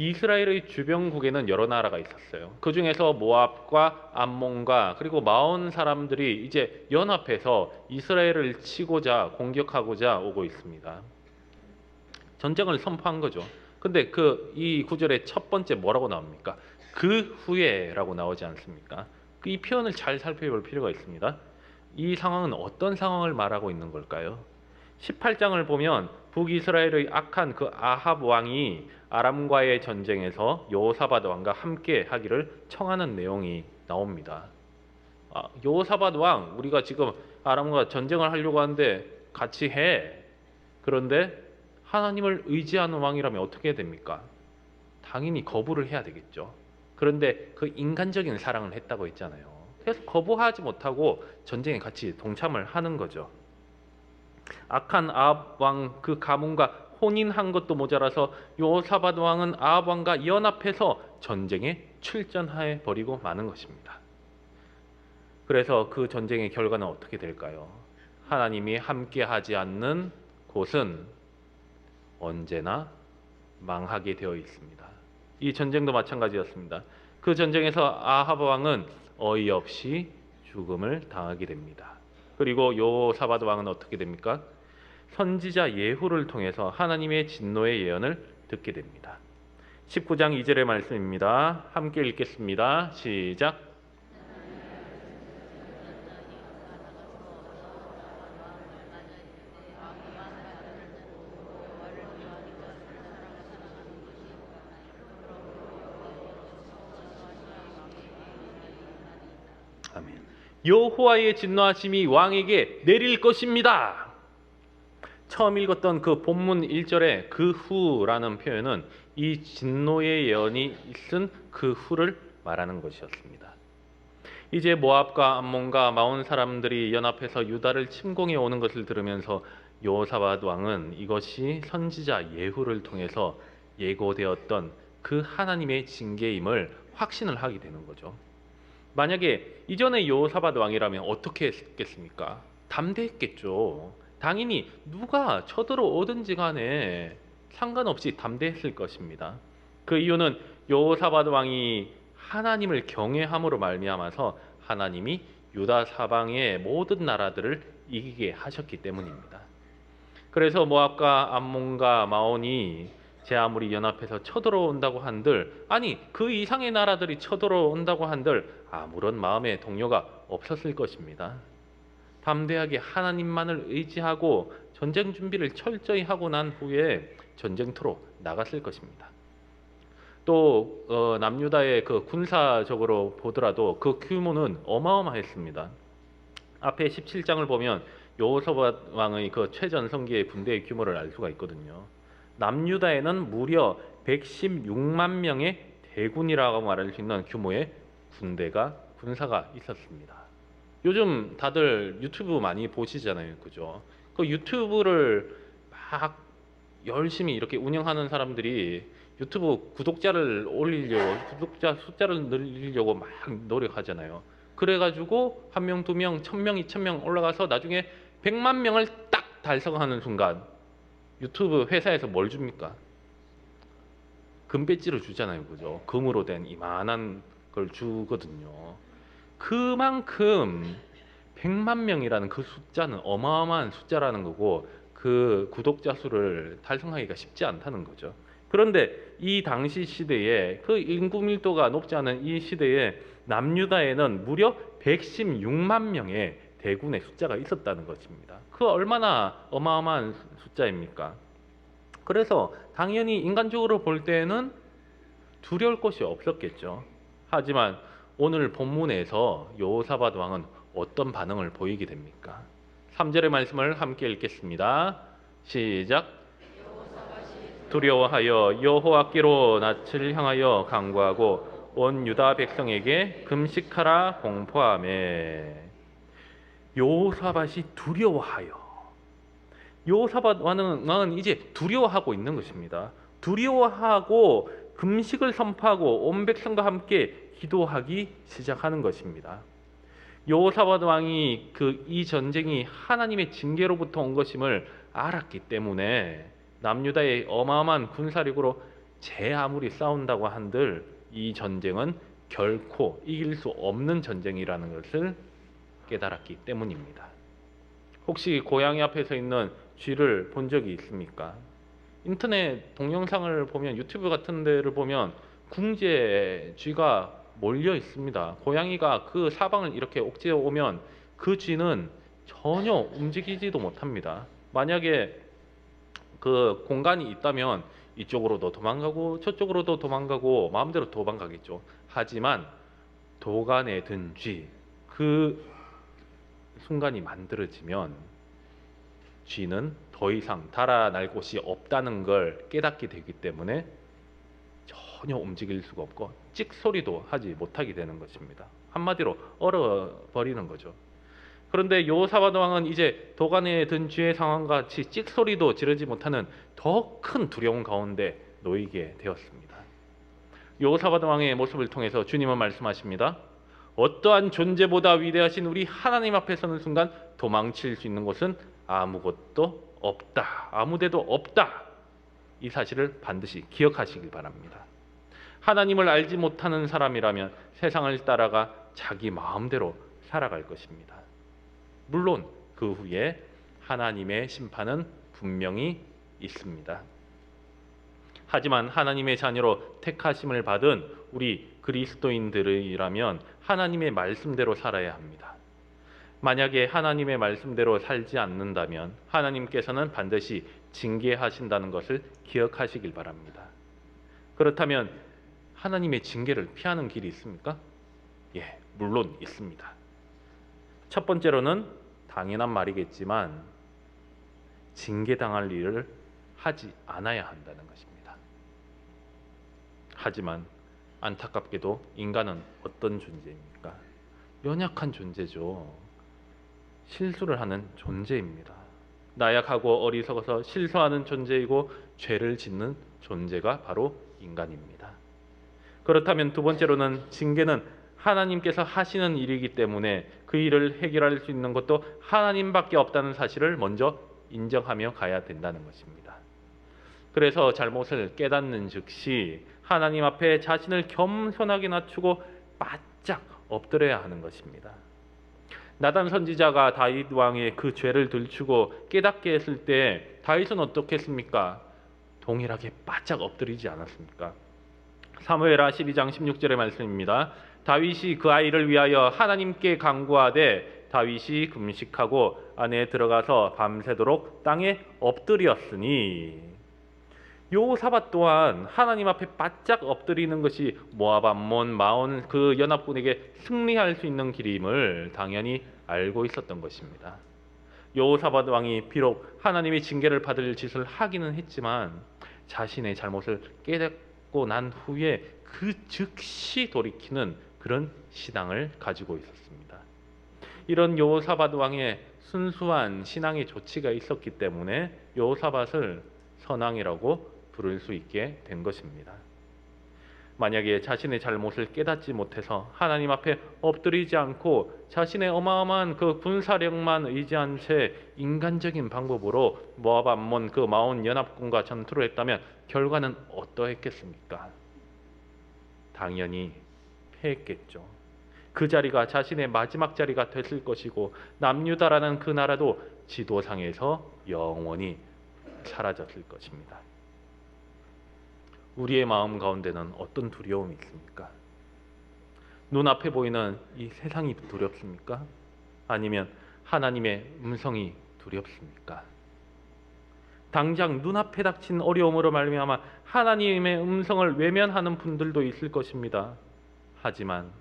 이스라엘의 주변국에는 여러 나라가 있었어요. 그 중에서 모압과 암몬과 그리고 마온 사람들이 이제 연합해서 이스라엘을 치고자 공격하고자 오고 있습니다. 전쟁을 선포한 거죠. 근데 이 구절의 첫 번째 뭐라고 나옵니까? 그 후에라고 나오지 않습니까? 이 표현을 잘 살펴볼 필요가 있습니다. 이 상황은 어떤 상황을 말하고 있는 걸까요? 18장을 보면 북이스라엘의 악한 그 아합 왕이 아람과의 전쟁에서 여호사밧 왕과 함께 하기를 청하는 내용이 나옵니다. 여호사밧 왕, 우리가 지금 아람과 전쟁을 하려고 하는데 같이 해. 그런데 하나님을 의지하는 왕이라면 어떻게 해야 됩니까? 당연히 거부를 해야 되겠죠. 그런데 그 인간적인 사랑을 했다고 했잖아요. 그래서 거부하지 못하고 전쟁에 같이 동참을 하는 거죠. 악한 아합 왕 그 가문과 혼인한 것도 모자라서 여호사밧 왕은 아합 왕과 연합해서 전쟁에 출전해 버리고 마는 것입니다. 그래서 그 전쟁의 결과는 어떻게 될까요? 하나님이 함께하지 않는 곳은 언제나 망하게 되어 있습니다. 이 전쟁도 마찬가지였습니다. 그 전쟁에서 아합 왕은 어이없이 죽음을 당하게 됩니다. 그리고 여호사밧 왕은 어떻게 됩니까? 선지자 예후를 통해서 하나님의 진노의 예언을 듣게 됩니다. 19장 2절의 말씀입니다. 함께 읽겠습니다. 시작. 아멘. 여호와의 진노하심이 왕에게 내릴 것입니다. 처음 읽었던 그 본문 1절의 그 후라는 표현은 이 진노의 예언이 있은 그 후를 말하는 것이었습니다. 이제 모압과 암몬과 마온 사람들이 연합해서 유다를 침공해 오는 것을 들으면서 여호사밧 왕은 이것이 선지자 예후를 통해서 예고되었던 그 하나님의 징계임을 확신을 하게 되는 거죠. 만약에 이전에 여호사밧 왕이라면 어떻게 했겠습니까? 담대했겠죠. 당연히 누가 쳐들어오든지 간에 상관없이 담대했을 것입니다. 그 이유는 여호사밧 왕이 하나님을 경외함으로 말미암아서 하나님이 유다 사방의 모든 나라들을 이기게 하셨기 때문입니다. 그래서 모압과 암몬과 마온이 제 아무리 연합해서 쳐들어온다고 한들, 아니 그 이상의 나라들이 쳐들어온다고 한들 아무런 마음의 동요가 없었을 것입니다. 담대하게 하나님만을 의지하고 전쟁 준비를 철저히 하고 난 후에 전쟁터로 나갔을 것입니다. 또 남유다의 그 군사적으로 보더라도 그 규모는 어마어마했습니다. 앞에 17장을 보면 여호사밧 왕의 그 최전성기의 군대의 규모를 알 수가 있거든요. 남유다에는 무려 116만 명의 대군이라고 말할 수 있는 규모의 군사가 있었습니다. 요즘 다들 유튜브 많이 보시잖아요, 그죠? 그 유튜브를 막 열심히 이렇게 운영하는 사람들이 유튜브 구독자 숫자를 늘리려고 막 노력하잖아요. 그래가지고 1명, 2명, 1000명, 2000명 올라가서 나중에 100만 명을 딱 달성하는 순간 유튜브 회사에서 뭘 줍니까? 금배지를 주잖아요, 그죠? 금으로 된 이만한 걸 주거든요. 그만큼 100만 명이라는 그 숫자는 어마어마한 숫자라는 거고 그 구독자 수를 달성하기가 쉽지 않다는 거죠. 그런데 이 당시 시대에 그 인구 밀도가 높지 않은 이 시대에 남유다에는 무려 116만 명의 대군의 숫자가 있었다는 것입니다. 그 얼마나 어마어마한 숫자입니까? 그래서 당연히 인간적으로 볼 때는 두려울 것이 없었겠죠. 하지만 오늘 본문에서 여호사밧 왕은 어떤 반응을 보이게 됩니까? 3절의 말씀을 함께 읽겠습니다. 시작. 두려워하여 여호와께로 낯을 향하여 간구하고 온 유다 백성에게 금식하라 공포하매. 여호사밧이 두려워하여. 여호사밧 왕은 이제 두려워하고 있는 것입니다. 두려워하고 금식을 선포하고 온 백성과 함께 기도하기 시작하는 것입니다. 여호사밧 왕이 이 전쟁이 하나님의 징계로부터 온 것임을 알았기 때문에 남유다의 어마어마한 군사력으로 제 아무리 싸운다고 한들 이 전쟁은 결코 이길 수 없는 전쟁이라는 것을 깨달았기 때문입니다. 혹시 고양이 앞에 서 있는 쥐를 본 적이 있습니까? 인터넷 동영상을 보면, 유튜브 같은 데를 보면 궁지에 쥐가 몰려 있습니다. 고양이가 그 사방을 이렇게 옥죄어 오면 그 쥐는 전혀 움직이지도 못합니다. 만약에 그 공간이 있다면 이쪽으로도 도망가고 저쪽으로도 도망가고 마음대로 도망가겠죠. 하지만 도간에 든 쥐, 그 순간이 만들어지면 쥐는 더 이상 달아날 곳이 없다는 걸 깨닫게 되기 때문에 전혀 움직일 수가 없고 찍 소리도 하지 못하게 되는 것입니다. 한마디로 얼어버리는 거죠. 그런데 요사밧 왕은 이제 도간에 든 쥐의 상황과 같이 찍 소리도 지르지 못하는 더 큰 두려움 가운데 놓이게 되었습니다. 요사밧 왕의 모습을 통해서 주님은 말씀하십니다. 어떠한 존재보다 위대하신 우리 하나님 앞에 서는 순간 도망칠 수 있는 곳은 아무것도 없다. 아무데도 없다. 이 사실을 반드시 기억하시길 바랍니다. 하나님을 알지 못하는 사람이라면 세상을 따라가 자기 마음대로 살아갈 것입니다. 물론 그 후에 하나님의 심판은 분명히 있습니다. 하지만 하나님의 자녀로 택하심을 받은 우리 그리스도인들이라면 하나님의 말씀대로 살아야 합니다. 만약에 하나님의 말씀대로 살지 않는다면 하나님께서는 반드시 징계하신다는 것을 기억하시길 바랍니다. 그렇다면 하나님의 징계를 피하는 길이 있습니까? 예, 물론 있습니다. 첫 번째로는 당연한 말이겠지만 징계당할 일을 하지 않아야 한다는 것입니다. 하지만 안타깝게도 인간은 어떤 존재입니까? 연약한 존재죠. 실수를 하는 존재입니다. 나약하고 어리석어서 실수하는 존재이고 죄를 짓는 존재가 바로 인간입니다. 그렇다면 두 번째로는 징계는 하나님께서 하시는 일이기 때문에 그 일을 해결할 수 있는 것도 하나님밖에 없다는 사실을 먼저 인정하며 가야 된다는 것입니다. 그래서 잘못을 깨닫는 즉시 하나님 앞에 자신을 겸손하게 낮추고 바짝 엎드려야 하는 것입니다. 나단 선지자가 다윗 왕의 그 죄를 들추고 깨닫게 했을 때 다윗은 어떻게 했습니까? 동일하게 바짝 엎드리지 않았습니까? 사무엘하 12장 16절의 말씀입니다. 다윗이 그 아이를 위하여 하나님께 간구하되 다윗이 금식하고 안에 들어가서 밤새도록 땅에 엎드렸으니, 요사밧 또한 하나님 앞에 바짝 엎드리는 것이 모압, 암몬, 마온 그 연합군에게 승리할 수 있는 길임을 당연히 알고 있었던 것입니다. 요사밧 왕이 비록 하나님의 징계를 받을 짓을 하기는 했지만 자신의 잘못을 깨닫고 난 후에 그 즉시 돌이키는 그런 신앙을 가지고 있었습니다. 이런 요사밧 왕의 순수한 신앙의 조치가 있었기 때문에 요사밧을 선왕이라고 부를 수 있게 된 것입니다. 만약에 자신의 잘못을 깨닫지 못해서 하나님 앞에 엎드리지 않고 자신의 어마어마한 그 군사력만 의지한 채 인간적인 방법으로 모압, 암몬 그 마온 연합군과 전투를 했다면 결과는 어떠했겠습니까? 당연히 패했겠죠. 그 자리가 자신의 마지막 자리가 됐을 것이고 남유다라는 그 나라도 지도상에서 영원히 사라졌을 것입니다. 우리의 마음 가운데는 어떤 두려움이 있습니까? 눈앞에 보이는 이 세상이 두렵습니까? 아니면 하나님의 음성이 두렵습니까? 당장 눈앞에 닥친 어려움으로 말미암아 하나님의 음성을 외면하는 분들도 있을 것입니다. 하지만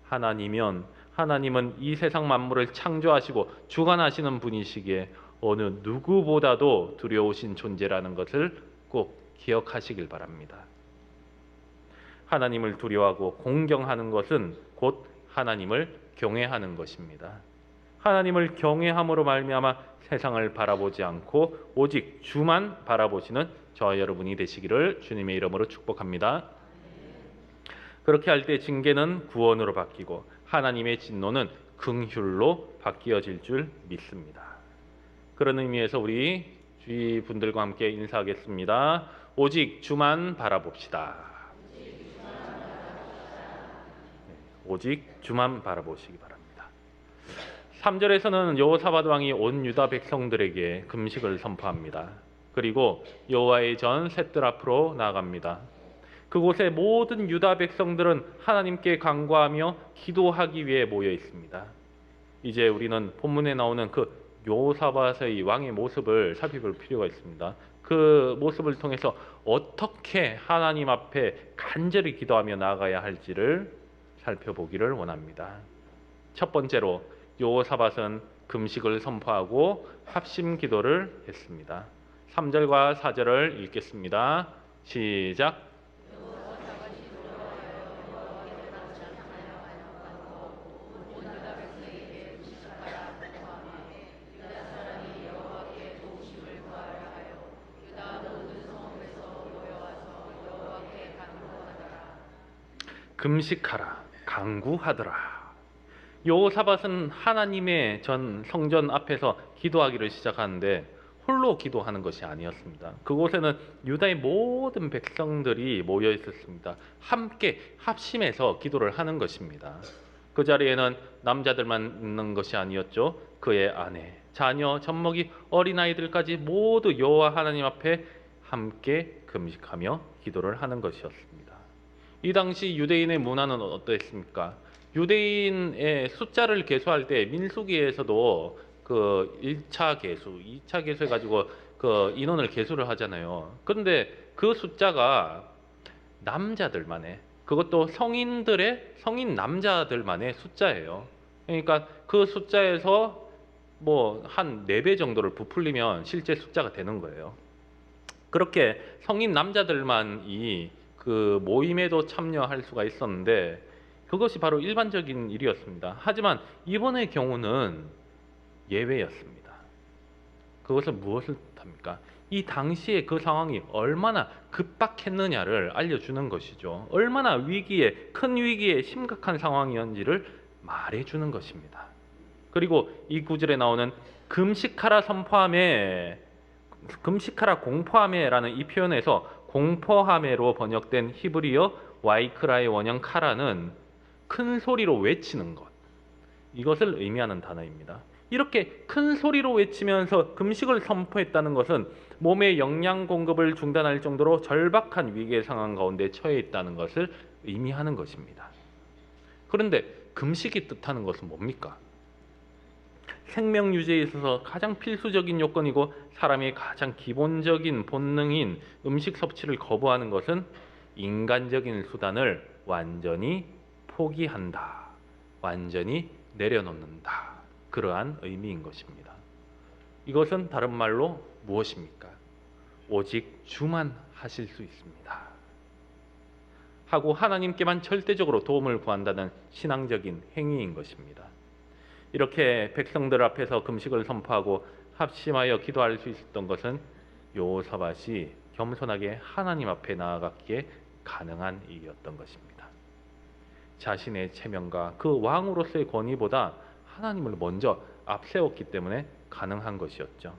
하나님은 이 세상 만물을 창조하시고 주관하시는 분이시기에 어느 누구보다도 두려우신 존재라는 것을 꼭 기억하시길 바랍니다. 하나님을 두려워하고 공경하는 것은 곧 하나님을 경외하는 것입니다. 하나님을 경외함으로 말미암아 세상을 바라보지 않고 오직 주만 바라보시는 저와 여러분이 되시기를 주님의 이름으로 축복합니다. 그렇게 할 때 징계는 구원으로 바뀌고 하나님의 진노는 긍휼로 바뀌어질 줄 믿습니다. 그런 의미에서 우리 주위 분들과 함께 인사하겠습니다. 오직 주만 바라봅시다. 오직 주만 바라보시기 바랍니다. 3절에서는 여호사밧 왕이 온 유다 백성들에게 금식을 선포합니다. 그리고 여호와의 전 셋들 앞으로 나아갑니다. 그곳에 모든 유다 백성들은 하나님께 간구하며 기도하기 위해 모여 있습니다. 이제 우리는 본문에 나오는 그 여호사밧의 왕의 모습을 살펴볼 필요가 있습니다. 그 모습을 통해서 어떻게 하나님 앞에 간절히 기도하며 나아가야 할지를 살펴보기를 원합니다. 첫 번째로 여호사밧은 금식을 선포하고 합심 기도를 했습니다. 3절과 4절을 읽겠습니다. 시작. 금식하라, 간구하더라. 여호사밧은 하나님의 전 성전 앞에서 기도하기를 시작하는데 홀로 기도하는 것이 아니었습니다. 그곳에는 유다의 모든 백성들이 모여 있었습니다. 함께 합심해서 기도를 하는 것입니다. 그 자리에는 남자들만 있는 것이 아니었죠. 그의 아내, 자녀, 젖먹이, 어린아이들까지 모두 여호와 하나님 앞에 함께 금식하며 기도를 하는 것이었습니다. 이 당시 유대인의 문화는 어떠했습니까? 유대인의 숫자를 계수할 때 민수기에서도 그 1차 계수, 2차 계수 해가지고 그 인원을 계수를 하잖아요. 그런데 그 숫자가 남자들만의, 그것도 성인 남자들만의 숫자예요. 그러니까 그 숫자에서 뭐 한 4배 정도를 부풀리면 실제 숫자가 되는 거예요. 그렇게 성인 남자들만이 그 모임에도 참여할 수가 있었는데 그것이 바로 일반적인 일이었습니다. 하지만 이번의 경우는 예외였습니다. 그것은 무엇을 뜻합니까? 이 당시에 그 상황이 얼마나 급박했느냐를 알려주는 것이죠. 얼마나 큰 위기에 심각한 상황이었는지를 말해주는 것입니다. 그리고 이 구절에 나오는 금식하라 공포하메라는 이 표현에서 공포하메로 번역된 히브리어 와이크라의 원형 카라는 큰 소리로 외치는 것, 이것을 의미하는 단어입니다. 이렇게 큰 소리로 외치면서 금식을 선포했다는 것은 몸의 영양 공급을 중단할 정도로 절박한 위기의 상황 가운데 처해 있다는 것을 의미하는 것입니다. 그런데 금식이 뜻하는 것은 뭡니까? 생명 유지에 있어서 가장 필수적인 요건이고 사람의 가장 기본적인 본능인 음식 섭취를 거부하는 것은 인간적인 수단을 완전히 포기한다, 완전히 내려놓는다, 그러한 의미인 것입니다. 이것은 다른 말로 무엇입니까? 오직 주만 하실 수 있습니다 하고 하나님께만 절대적으로 도움을 구한다는 신앙적인 행위인 것입니다. 이렇게 백성들 앞에서 금식을 선포하고 합심하여 기도할 수 있었던 것은 여호사밧이 겸손하게 하나님 앞에 나아갔기에 가능한 일이었던 것입니다. 자신의 체면과 그 왕으로서의 권위보다 하나님을 먼저 앞세웠기 때문에 가능한 것이었죠.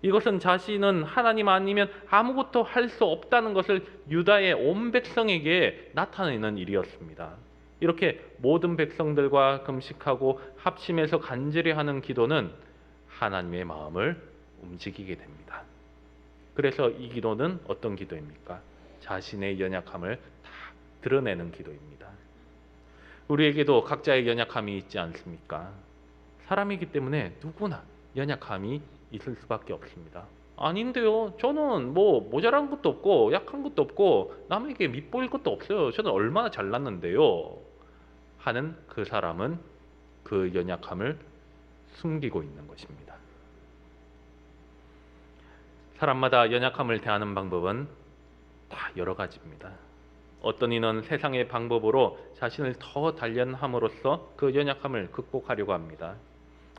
이것은 자신은 하나님 아니면 아무것도 할 수 없다는 것을 유다의 온 백성에게 나타내는 일이었습니다. 이렇게 모든 백성들과 금식하고 합심해서 간절히 하는 기도는 하나님의 마음을 움직이게 됩니다. 그래서 이 기도는 어떤 기도입니까? 자신의 연약함을 다 드러내는 기도입니다. 우리에게도 각자의 연약함이 있지 않습니까? 사람이기 때문에 누구나 연약함이 있을 수밖에 없습니다. 아닌데요, 저는 뭐 모자란 것도 없고 약한 것도 없고 남에게 밉보일 것도 없어요. 저는 얼마나 잘났는데요 하는 그 사람은 그 연약함을 숨기고 있는 것입니다. 사람마다 연약함을 대하는 방법은 다 여러 가지입니다. 어떤 이는 세상의 방법으로 자신을 더 단련함으로써 그 연약함을 극복하려고 합니다.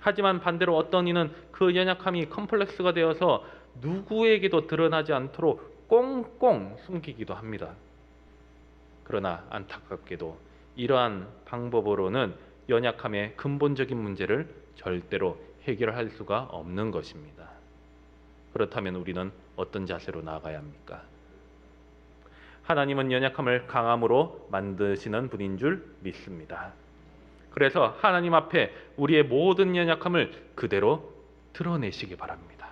하지만 반대로 어떤 이는 그 연약함이 컴플렉스가 되어서 누구에게도 드러나지 않도록 꽁꽁 숨기기도 합니다. 그러나 안타깝게도 이러한 방법으로는 연약함의 근본적인 문제를 절대로 해결할 수가 없는 것입니다. 그렇다면 우리는 어떤 자세로 나아가야 합니까? 하나님은 연약함을 강함으로 만드시는 분인 줄 믿습니다. 그래서 하나님 앞에 우리의 모든 연약함을 그대로 드러내시기 바랍니다.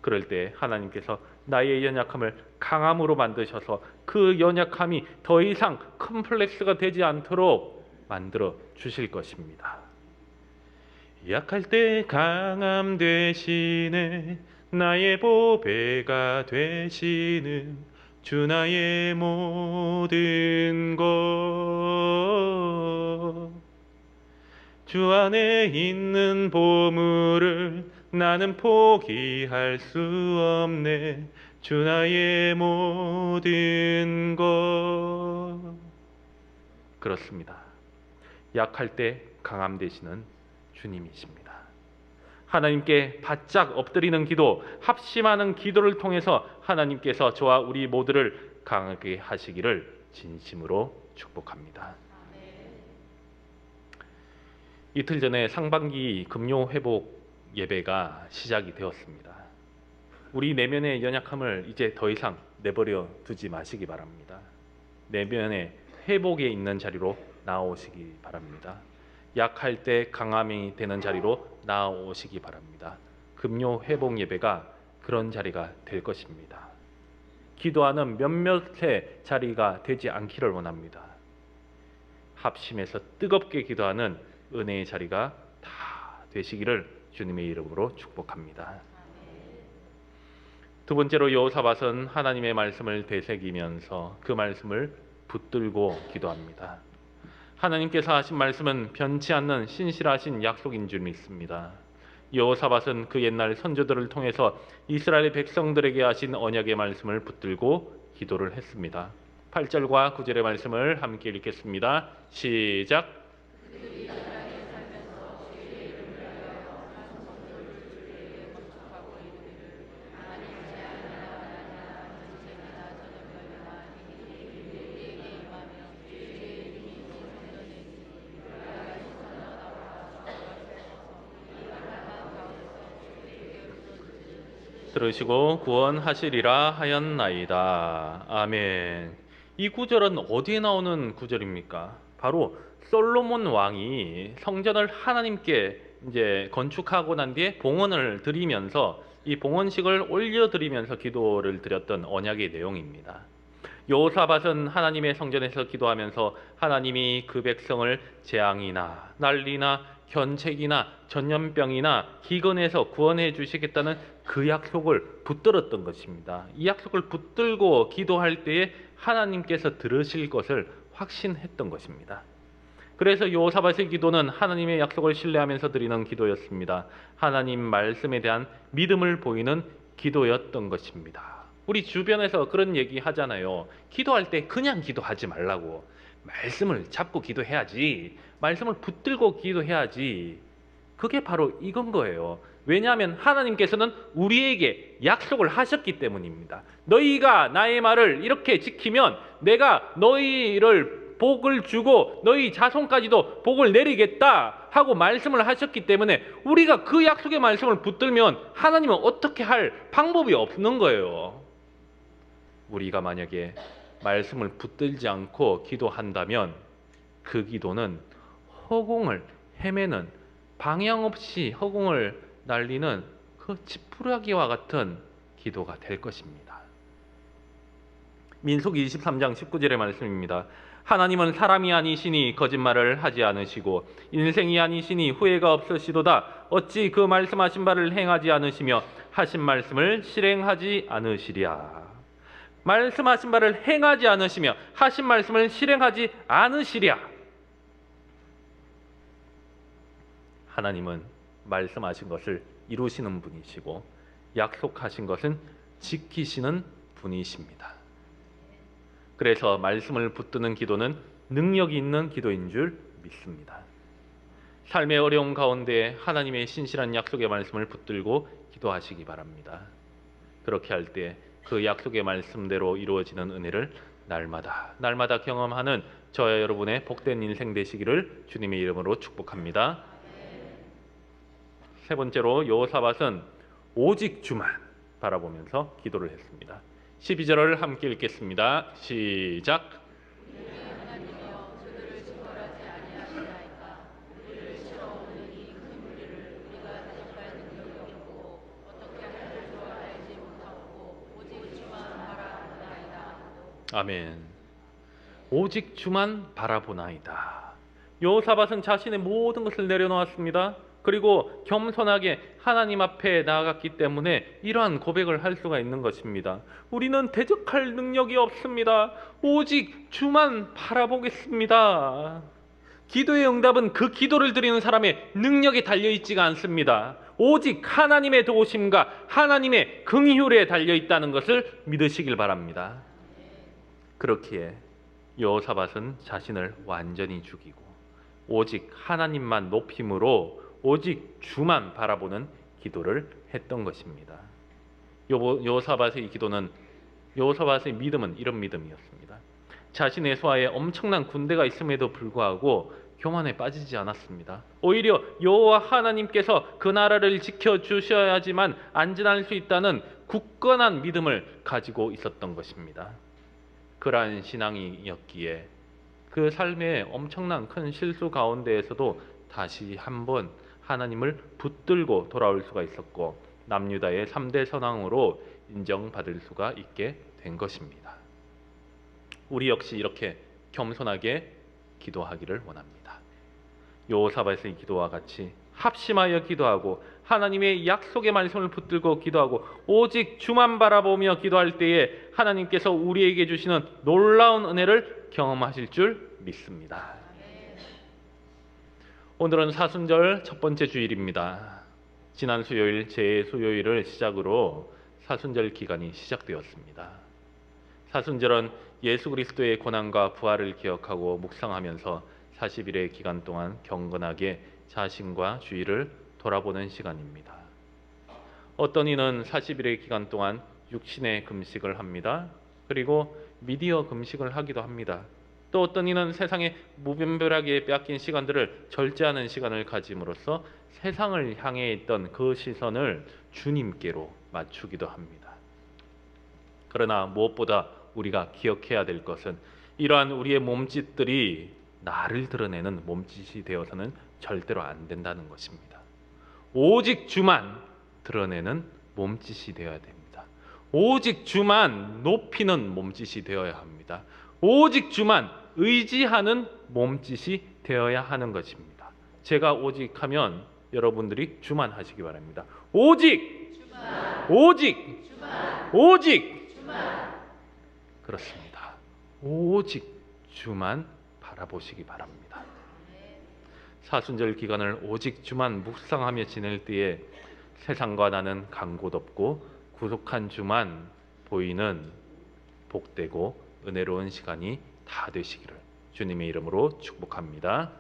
그럴 때 하나님께서 나의 연약함을 강함으로 만드셔서 그 연약함이 더 이상 컴플렉스가 되지 않도록 만들어 주실 것입니다. 약할 때 강함 되시네, 나의 보배가 되시는 주 나의 모든 것. 주 안에 있는 보물을 나는 포기할 수 없네, 주 나의 모든 것. 그렇습니다. 약할 때 강함 되시는 주님이십니다. 하나님께 바짝 엎드리는 기도, 합심하는 기도를 통해서 하나님께서 저와 우리 모두를 강하게 하시기를 진심으로 축복합니다. 이틀 전에 상반기 금요 회복 예배가 시작이 되었습니다. 우리 내면의 연약함을 이제 더 이상 내버려 두지 마시기 바랍니다. 내면의 회복에 있는 자리로 나오시기 바랍니다. 약할 때 강함이 되는 자리로 나오시기 바랍니다. 금요 회복 예배가 그런 자리가 될 것입니다. 기도하는 몇몇의 자리가 되지 않기를 원합니다. 합심해서 뜨겁게 기도하는 은혜의 자리가 다 되시기를 주님의 이름으로 축복합니다. 두 번째로 여호사밧은 하나님의 말씀을 되새기면서 그 말씀을 붙들고 기도합니다. 하나님께서 하신 말씀은 변치 않는 신실하신 약속인 줄 믿습니다. 여호사밧은 그 옛날 선조들을 통해서 이스라엘 백성들에게 하신 언약의 말씀을 붙들고 기도를 했습니다. 8절과 9절의 말씀을 함께 읽겠습니다. 시작. 들으시고 구원하시리라 하였나이다. 아멘. 이 구절은 어디에 나오는 구절입니까? 바로 솔로몬 왕이 성전을 하나님께 이제 건축하고 난 뒤에 봉헌을 드리면서 이 봉헌식을 올려드리면서 기도를 드렸던 언약의 내용입니다. 여호사밧은 하나님의 성전에서 기도하면서 하나님이 그 백성을 재앙이나 난리나 견책이나 전염병이나 기근에서 구원해 주시겠다는 그 약속을 붙들었던 것입니다. 이 약속을 붙들고 기도할 때에 하나님께서 들으실 것을 확신했던 것입니다. 그래서 여호사밧의 기도는 하나님의 약속을 신뢰하면서 드리는 기도였습니다. 하나님 말씀에 대한 믿음을 보이는 기도였던 것입니다. 우리 주변에서 그런 얘기 하잖아요. 기도할 때 그냥 기도하지 말라고. 말씀을 잡고 기도해야지. 말씀을 붙들고 기도해야지. 그게 바로 이건 거예요. 왜냐하면 하나님께서는 우리에게 약속을 하셨기 때문입니다. 너희가 나의 말을 이렇게 지키면 내가 너희를 복을 주고 너희 자손까지도 복을 내리겠다 하고 말씀을 하셨기 때문에 우리가 그 약속의 말씀을 붙들면 하나님은 어떻게 할 방법이 없는 거예요. 우리가 만약에 말씀을 붙들지 않고 기도한다면 그 기도는 허공을 헤매는, 방향 없이 허공을 날리는 그 지푸라기와 같은 기도가 될 것입니다. 민수기 23장 19절의 말씀입니다. 하나님은 사람이 아니시니 거짓말을 하지 않으시고 인생이 아니시니 후회가 없으시도다. 어찌 그 말씀하신 바를 행하지 않으시며 하신 말씀을 실행하지 않으시랴. 말씀하신 바를 행하지 않으시며 하신 말씀을 실행하지 않으시랴. 하나님은 말씀하신 것을 이루시는 분이시고 약속하신 것은 지키시는 분이십니다. 그래서 말씀을 붙드는 기도는 능력이 있는 기도인 줄 믿습니다. 삶의 어려움 가운데 하나님의 신실한 약속의 말씀을 붙들고 기도하시기 바랍니다. 그렇게 할 때 그 약속의 말씀대로 이루어지는 은혜를 날마다 경험하는 저와 여러분의 복된 인생 되시기를 주님의 이름으로 축복합니다. 세 번째로 여호사밧은 오직 주만 바라보면서 기도를 했습니다. 12절을 함께 읽겠습니다. 시작. 아멘. 오직 주만 바라보나이다. 여호사밧은 자신의 모든 것을 내려놓았습니다. 그리고 겸손하게 하나님 앞에 나아갔기 때문에 이러한 고백을 할 수가 있는 것입니다. 우리는 대적할 능력이 없습니다. 오직 주만 바라보겠습니다. 기도의 응답은 그 기도를 드리는 사람의 능력에 달려있지가 않습니다. 오직 하나님의 도우심과 하나님의 긍휼에 달려있다는 것을 믿으시길 바랍니다. 그렇기에 여호사밧은 자신을 완전히 죽이고 오직 하나님만 높임으로 오직 주만 바라보는 기도를 했던 것입니다. 여호사밧의 기도는, 여호사밧의 믿음은 이런 믿음이었습니다. 자신의 소하에 엄청난 군대가 있음에도 불구하고 교만에 빠지지 않았습니다. 오히려 여호와 하나님께서 그 나라를 지켜주셔야지만 안전할 수 있다는 굳건한 믿음을 가지고 있었던 것입니다. 그러한 신앙이었기에 그 삶의 엄청난 큰 실수 가운데에서도 다시 한번 하나님을 붙들고 돌아올 수가 있었고 남유다의 3대 선왕으로 인정받을 수가 있게 된 것입니다. 우리 역시 이렇게 겸손하게 기도하기를 원합니다. 여호사밧의 기도와 같이 합심하여 기도하고 하나님의 약속의 말씀을 붙들고 기도하고 오직 주만 바라보며 기도할 때에 하나님께서 우리에게 주시는 놀라운 은혜를 경험하실 줄 믿습니다. 오늘은 사순절 첫 번째 주일입니다. 지난 수요일 제 수요일을 시작으로 사순절 기간이 시작되었습니다. 사순절은 예수 그리스도의 고난과 부활을 기억하고 묵상하면서 40일의 기간 동안 경건하게 자신과 주위를 돌아보는 시간입니다. 어떤 이는 40일의 기간 동안 육신의 금식을 합니다. 그리고 미디어 금식을 하기도 합니다. 또 어떤 이는 세상에 무분별하게 빼앗긴 시간들을 절제하는 시간을 가짐으로써 세상을 향해 있던 그 시선을 주님께로 맞추기도 합니다. 그러나 무엇보다 우리가 기억해야 될 것은 이러한 우리의 몸짓들이 나를 드러내는 몸짓이 되어서는 절대로 안 된다는 것입니다. 오직 주만 드러내는 몸짓이 되어야 됩니다. 오직 주만 높이는 몸짓이 되어야 합니다. 오직 주만 의지하는 몸짓이 되어야 하는 것입니다. 제가 오직 하면 여러분들이 주만 하시기 바랍니다. 오직 주만, 오직 주만, 오직 주만. 그렇습니다. 오직 주만 바라보시기 바랍니다. 사순절 기간을 오직 주만 묵상하며 지낼 때에 세상과 나는 간 곳 없고 구속한 주만 보이는 복되고 은혜로운 시간이 다 되시기를 주님의 이름으로 축복합니다.